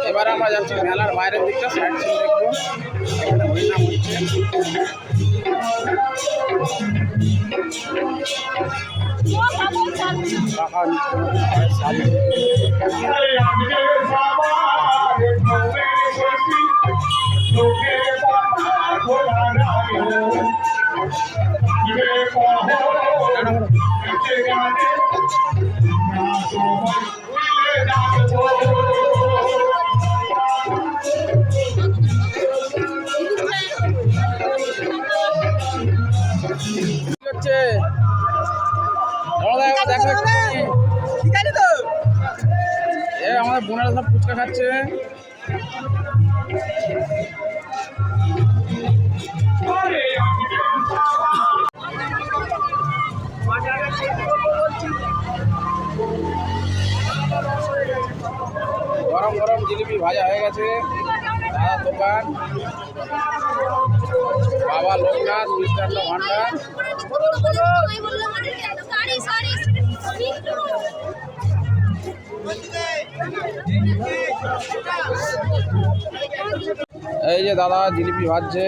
এবার আমরা যাচ্ছি মেলার বাইরের দিকটা, সাইড সিন দেখবো। এখানে হরিনাম হচ্ছে। আমাদের বোনেরা সব ফুচকা খাচ্ছে। গরম গরম জিলিপি ভাজা হয়ে গেছে। দাদা দোকান বাবা লোকনাথ মিষ্টান্ন ভান্ডার। এই যে দাদা জিলিপি ভাজছে।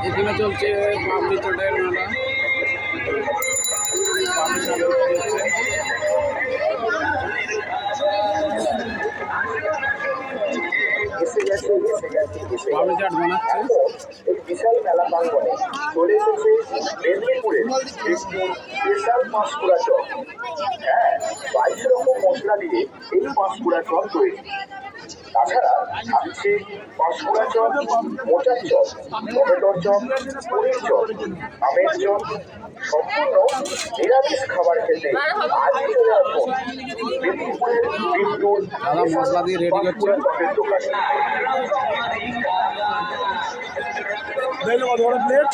এখানে চলছে পাবলি চটের মেলা। পাবলি চাট বানাচ্ছে। বিশাল মেলা প্রাঙ্গণে চলে এসেছে মেদিনীপুরের স্পেশাল পাঁশকুড়া চপ। হ্যাঁ, 22 রকম মশলা দিয়ে এই পাঁশকুড়া চপ তৈরি। তাছাড়া থাকছে পাঁশকুড়া চপ, মোচার চপ, টমেটোর চপ, পুরীর চপ, আমের চপ। সম্পূর্ণ নিরামিষ খাবার খেতে আজই চলে আসুন মেদিনীপুরের বিন্দুর মশলা দিয়ে রেডি করছে। চপের দোকানে। কত বড় প্লেট?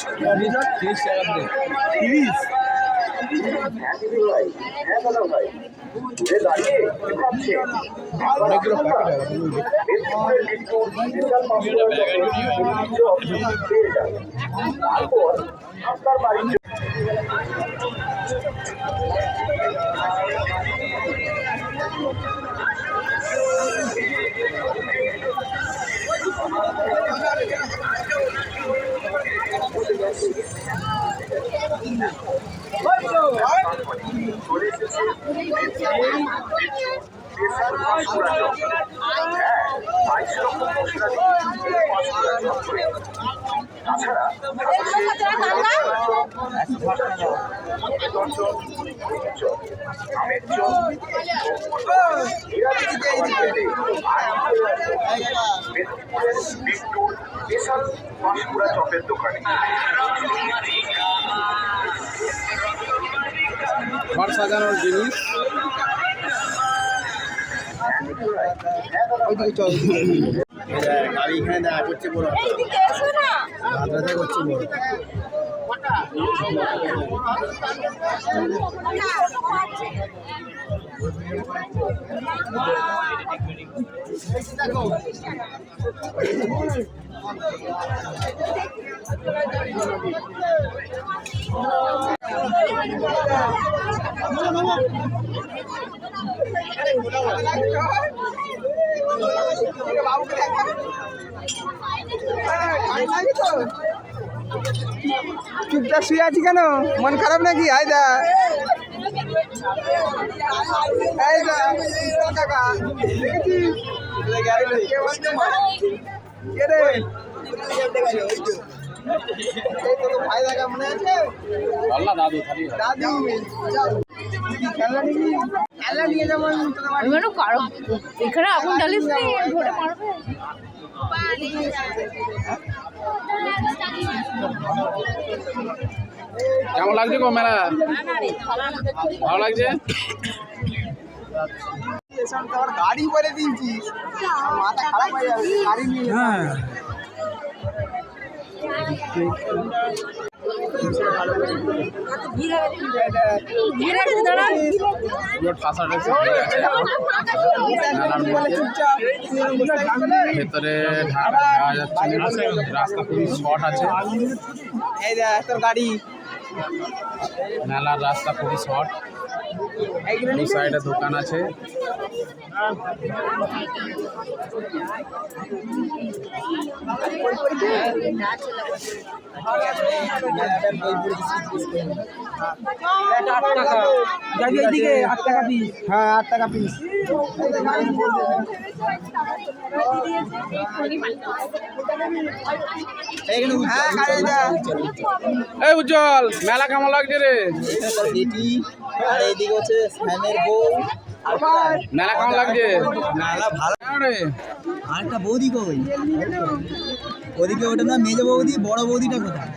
30 টাকা। 30 হ্যাঁ দিদি ভাই, হ্যাঁ দাদা ভাই, ঘুরে দাঁড়িয়ে কি ভাবছেন? মেদিনীপুরের বিষ্ণু বিশাল পাঁশকুড়া চক পেয়ে যাবেন। তারপর আপনার বাড়ির চলে এসেছে স্পেশাল পাঁশকুড়া চপ। হ্যাঁ, 22 রকম মশলা দিয়ে এই পাঁশকুড়া চপ তৈরি। তাছাড়া আমের চপ, নিরামিষ খাবার খেতে মেদিনীপুরের বিষ্ণুর স্পেশাল পাঁশকুড়া চপের দোকানে। ঘর সাজানোর জিনিস গাড়ি এখানে দেখা করছে বড় রাজা করছে বড় চুপচাপ শুয়ে আছি কেন? মন খারাপ নাকি? আয়দা কাকা দেখেছিস? কে রে? ভাই দেখা মনে আছে? আল্লাহ দাদু খালি দাদু খেলা নিবি? খেলা নিয়ে যেমন কারো এখানে আগুন জ্বালিস নি ধরে মারবে। কেমন লাগছে গো মেলা? ভালো লাগছে? গাড়ি করে দিয়েছিস, মাথা খারাপ হয়ে যাবে। গাড়ি নিয়ে ভেতরে ঢাকা যাচ্ছে রাস্তা খুবই শর্ট আছে। এই দেখ তোর গাড়ি। মেলার রাস্তা খুবই শর্ট, দু সাইডে দোকান আছে। এইদিকে 8 টাকা পিস। হ্যাঁ 8 টাকা পিস। এই উজ্জ্বল, মেলা কেমন লাগছে রে? আর এইদিকে হচ্ছে ফ্যানের বউ। মেলা কেমন লাগছে? মেলা ভালো রে আর একটা বৌদি কই? ওদিকে ওটা না মেজো বৌদি, বড় বৌদিটা কোথায়?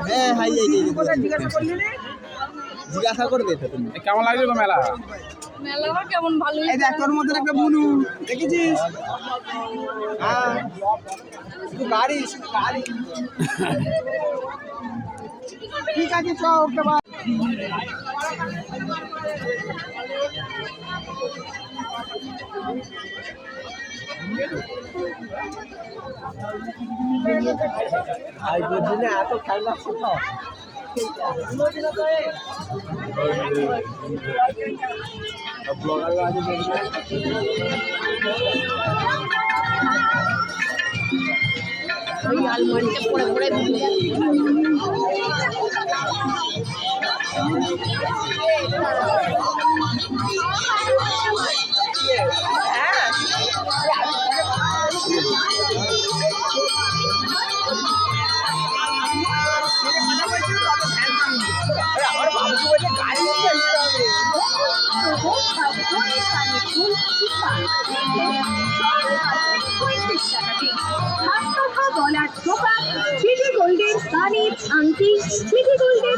হ্যাঁ হাই জিজ্ঞাসা করবে তো তুমি। কেমন লাগছে গো মেলা? মেলা কেমন ভালো। এই দেখ তোর মধ্যে একটা বুনু দেখেছিস? হ্যাঁ শুধু গাড়ি শুধু গাড়ি। ঠিক আছে চ ওকে বা আই বুঝিনা এত ঠান্ডা কোথাও। ব্লগাররা আছে ওই আলমারিতে পড়ে পড়ে আমার বাবুকে বলে গাড়ি নিয়ে আসতে হবে। গলার ঠোকা, সিটি গোল্ডের কানের আংটি, সিটি গোল্ডের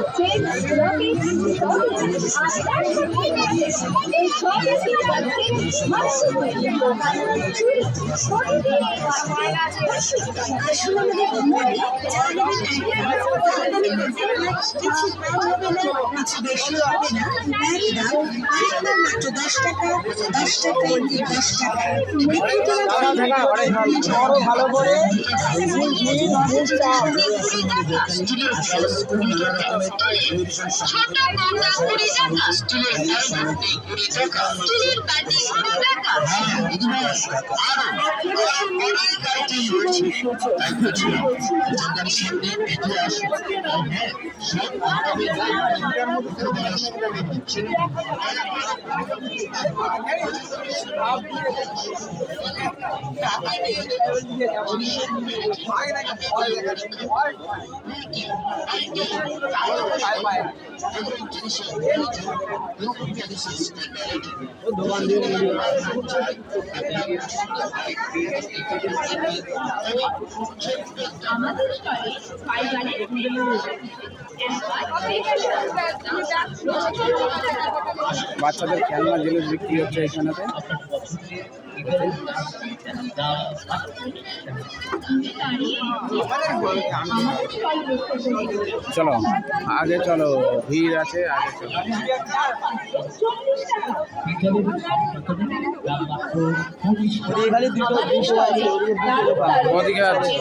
বেশি হবে না, মাত্র 10 টাকা, 10 টাকা, 10 টাকা। ভালো করে বাচ্চাদের খেলনা জিনিস বিক্রি হচ্ছে এখানেতে। চলো আগে চলো, ভিড় আছে, আগে চলো। খালি দুটো আছে, ওদিকে আছে।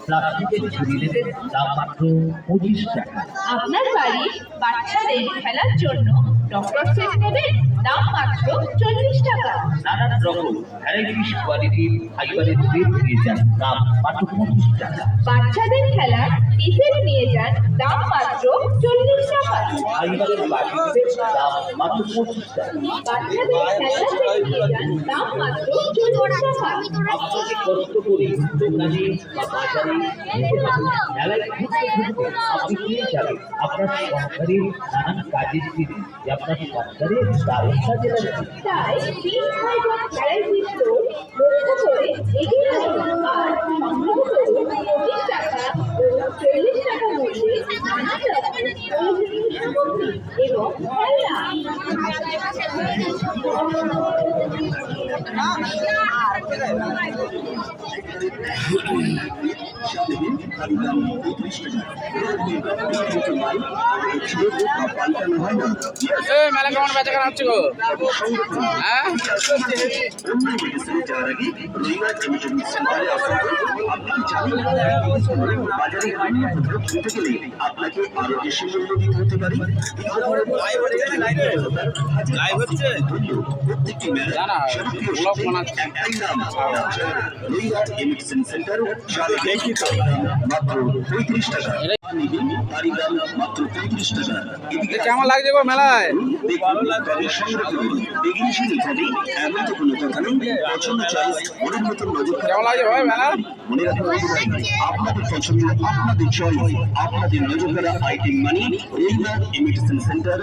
প্লাস্টিকের ঝুড়িদের দাম মাত্র 25 টাকা। আপনার বাড়ির বাচ্চাদের খেলার জন্য ডক্টর সেট নেবেন, দাম মাত্র 40 টাকা। নানান রকম ভ্যারাইটিস কোয়ালিটির ফাইবারের থ্রেড নিয়ে যান, দাম মাত্র 25 টাকা। বাচ্চাদের খেলার টিফিন নিয়ে যান, দাম মাত্র 40 টাকা। ফাইবারের বাটিকের দাম মাত্র 25 টাকা। বাচ্চাদের খেলার সেট নিয়ে যান, দাম মাত্র 40 টাকা। আপনাকে কষ্ট করে দোকানে বা বাজারে ঘুরতে হবে। মেলায় ঘুরতে ঘুরতে আপনি পেয়ে যাবেন আপনার সংসারের নানান কাজের জিনিস, যা আপনার সংসারে দারুণ কাজে লাগবে। তাই তিন হাজার ভ্যারাইটি স্টোর লক্ষ্য করে এগিয়ে আসুন আর সংগ্রহ করুন 25 টাকা ও 40 টাকা মূল্যে নানা রকমের প্রয়োজনীয় সামগ্রী এবং খেলনা। মেলা কেমন বেচা কেনা হচ্ছে গো? হ্যাঁ আপনাকে আরো বেশি মূল্য দিতে হতে পারে। লাইভ হচ্ছে প্রত্যেকটি মেলা না না, ব্লগ বানাচ্ছে। একটাই নাম, সেন্টার, মাত্র 35 টাকা। বাড়ি দাম মাত্র 35 টাকা। এদিকে কেমন লাগছে গো মেলায়? ভালো লাগবে। এমন তো কোনো কথা নেই, পছন্দ চয়েস ওদের মতন নজর কেমন লাগছে ভাই মেলা? মনে রাখবেন আপনাদের পছন্দ, আপনাদের চয়েস, আপনাদের নজর কাড়া আইটেম মানে রবিবার ইমিটেশন সেন্টার।